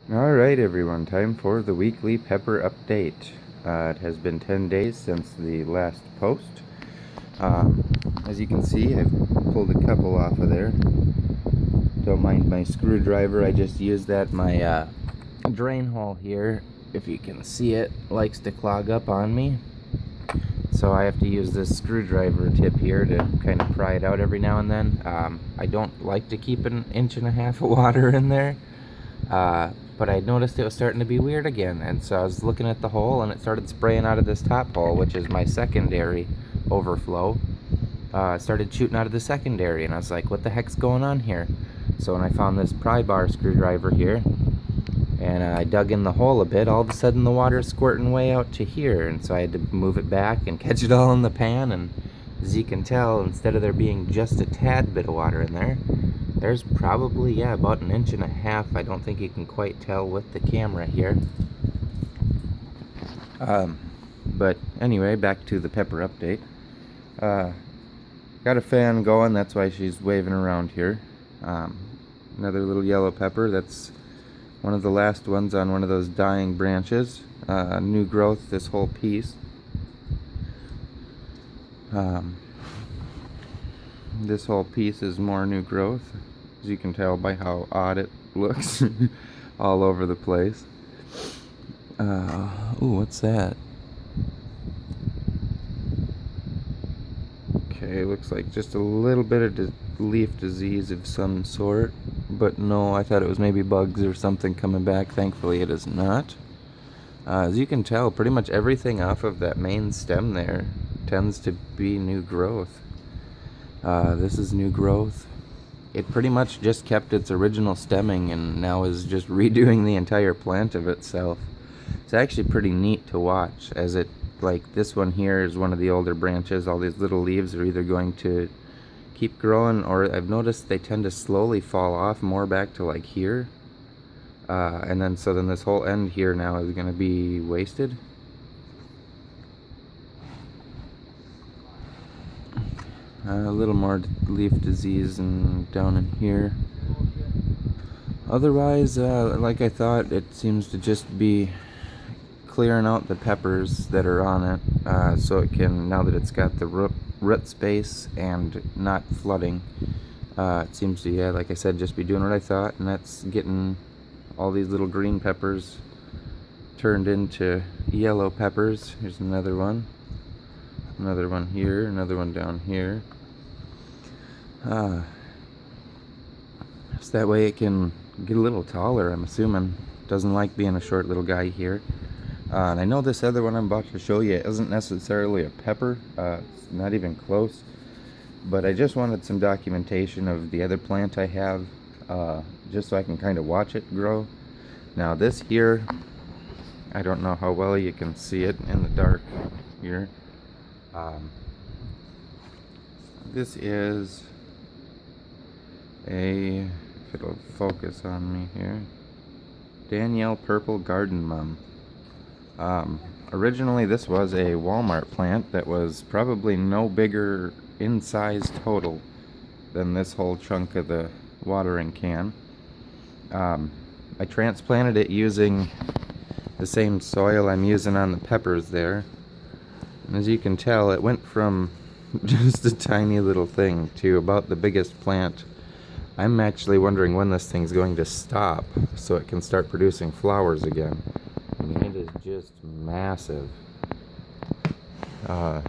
Alright everyone, time for the weekly pepper update. It has been 10 days since the last post. As you can see, I've pulled a couple off of there. Don't mind my screwdriver, I just used that. My drain hole here, if you can see it, likes to clog up on me. So I have to use this screwdriver tip here to kind of pry it out every now and then. I don't like to keep an inch and a half of water in there. But I noticed it was starting to be weird again, and so I was looking at the hole and it started spraying out of this top hole, which is my secondary overflow. It started shooting out of the secondary, and I was like, what the heck's going on here? So when I found this pry bar screwdriver here and I dug in the hole a bit, all of a sudden the water's squirting way out to here, and so I had to move it back and catch it all in the pan. And as you can tell, instead of there being just a tad bit of water in there, there's probably, yeah, about an inch and a half. I don't think you can quite tell with the camera here. But anyway, back to the pepper update. Got a fan going, that's why she's waving around here. Another little yellow pepper, that's one of the last ones on one of those dying branches. New growth, this whole piece. This whole piece is more new growth, as you can tell by how odd it looks all over the place. Ooh, what's that? Okay, looks like just a little bit of leaf disease of some sort, but no, I thought it was maybe bugs or something coming back. Thankfully it is not. As you can tell, pretty much everything off of that main stem there tends to be new growth. This is new growth. It pretty much just kept its original stemming and now is just redoing the entire plant of itself. It's actually pretty neat to watch, as it, like this one here is one of the older branches. All these little leaves are either going to keep growing, or I've noticed they tend to slowly fall off more back to like here. And then so then this whole end here now is going to be wasted. A little more leaf disease and down in here. Otherwise, like I thought, it seems to just be clearing out the peppers that are on it, so it can, now that it's got the root space and not flooding, it seems to, yeah, like I said, just be doing what I thought, and that's getting all these little green peppers turned into yellow peppers. Here's another one here, another one down here. So that way it can get a little taller, I'm assuming. Doesn't like being a short little guy here. And I know this other one I'm about to show you isn't necessarily a pepper, it's not even close, but I just wanted some documentation of the other plant I have, just so I can kind of watch it grow. Now this here, I don't know how well you can see it in the dark here. This is if it'll focus on me here, Danielle Purple Garden Mum. Originally this was a Walmart plant that was probably no bigger in size total than this whole chunk of the watering can. I transplanted it using the same soil I'm using on the peppers there, and as you can tell, it went from just a tiny little thing to about the biggest plant. I'm actually wondering when this thing's going to stop so it can start producing flowers again. I mean, it is just massive. But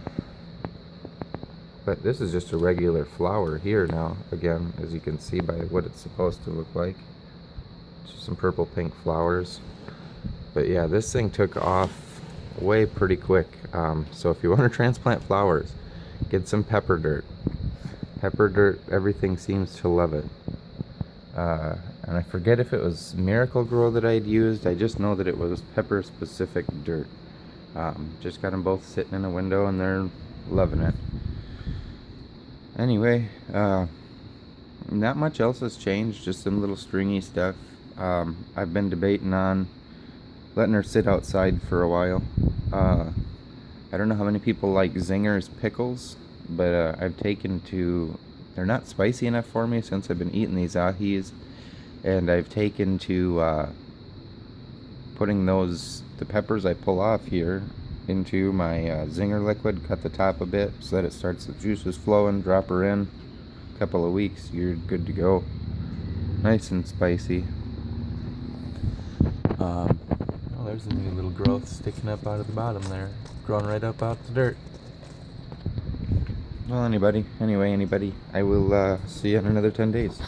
this is just a regular flower here now, again, as you can see by what it's supposed to look like. Just some purple pink flowers. But yeah, this thing took off way pretty quick. So if you want to transplant flowers, get some pepper dirt. Pepper dirt, everything seems to love it. And I forget if it was Miracle Grow that I'd used. I just know that it was pepper specific dirt. Just got them both sitting in a window and they're loving it. Anyway, not much else has changed, just some little stringy stuff. I've been debating on letting her sit outside for a while. I don't know how many people like Zinger's pickles, but I've taken to, they're not spicy enough for me since I've been eating these ajis, and I've taken to putting the peppers I pull off here into my zinger liquid, cut the top a bit so that it starts the juices flowing, drop her in. A couple of weeks, you're good to go. Nice and spicy. Oh, there's a new little growth sticking up out of the bottom there, growing right up out the dirt. Well, anyway, I will see you in another 10 days.